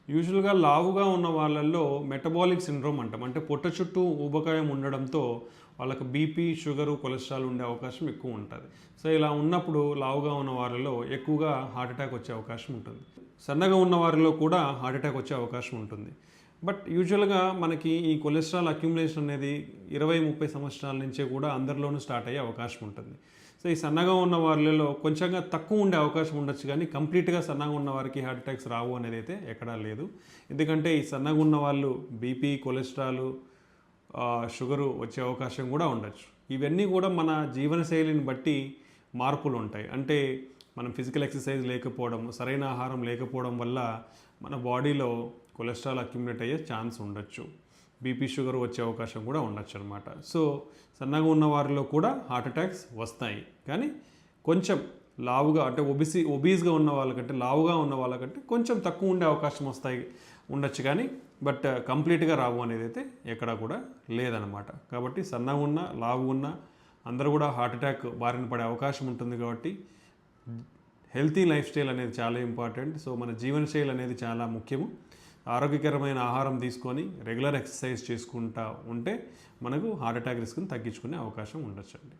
యూజువల్‌గా లావుగా ఉన్న వాళ్ళల్లో మెటబాలిక్ సిండ్రోమ్ అంటాం. అంటే పొట్ట చుట్టూ ఊబకాయం ఉండడంతో వాళ్ళకి బీపీ, షుగరు, కొలెస్ట్రాల్ ఉండే అవకాశం ఎక్కువ ఉంటది. సో, ఇలా ఉన్నప్పుడు లావుగా ఉన్న వారిలో ఎక్కువగా హార్ట్ అటాక్ వచ్చే అవకాశం ఉంటుంది. సన్నగా ఉన్న వారిలో కూడా హార్ట్ అటాక్ వచ్చే అవకాశం ఉంటుంది. బట్ యూజువల్‌గా మనకి ఈ కొలెస్ట్రాల్ అక్యుములేషన్ అనేది 20, 30 సంవత్సరాల నుంచే కూడా అందరిలోనూ స్టార్ట్ అయ్యే అవకాశం ఉంటుంది. సో, ఈ సన్నగా ఉన్న వాళ్ళలో కొంచెంగా తక్కువ ఉండే అవకాశం ఉండొచ్చు కానీ కంప్లీట్‌గా సన్నగా ఉన్న వారికి హార్ట్ అటాక్స్ రావు అనేది అయితే ఎక్కడా లేదు. ఎందుకంటే ఈ సన్నగా ఉన్న వాళ్ళు బీపీ, కొలెస్ట్రాలు, షుగరు వచ్చే అవకాశం కూడా ఉండొచ్చు. ఇవన్నీ కూడా మన జీవనశైలిని బట్టి మార్పులు ఉంటాయి. అంటే మనం ఫిజికల్ ఎక్సర్సైజ్ లేకపోవడం, సరైన ఆహారం లేకపోవడం వల్ల మన బాడీలో కొలెస్ట్రాల్ అక్యుములేట్ అయ్యే ఛాన్స్ ఉండొచ్చు. బీపీ, షుగర్ వచ్చే అవకాశం కూడా ఉండొచ్చు అనమాట. సో, సన్నగా ఉన్న వారిలో కూడా హార్ట్ అటాక్స్ వస్తాయి. కానీ కొంచెం లావుగా అంటే ఒబీస్‌గా ఉన్న వాళ్ళకంటే, లావుగా ఉన్న వాళ్ళకంటే కొంచెం తక్కువ ఉండే అవకాశం ఉండొచ్చు కానీ బట్ కంప్లీట్‌గా రావు అనేది అయితే ఎక్కడా కూడా లేదనమాట. కాబట్టి సన్నగా ఉన్న, లావుగా ఉన్న అందరూ కూడా హార్ట్ అటాక్ బారిన పడే అవకాశం ఉంటుంది కాబట్టి హెల్తీ లైఫ్ స్టైల్ అనేది చాలా ఇంపార్టెంట్. సో, మన జీవనశైలి అనేది చాలా ముఖ్యము. ఆరోగ్యకరమైన ఆహారం తీసుకొని రెగ్యులర్ ఎక్సర్సైజ్ చేసుకుంటా ఉంటే మనకు హార్ట్ అటాక్ రిస్క్ని తగ్గించుకునే అవకాశం ఉండొచ్చండి.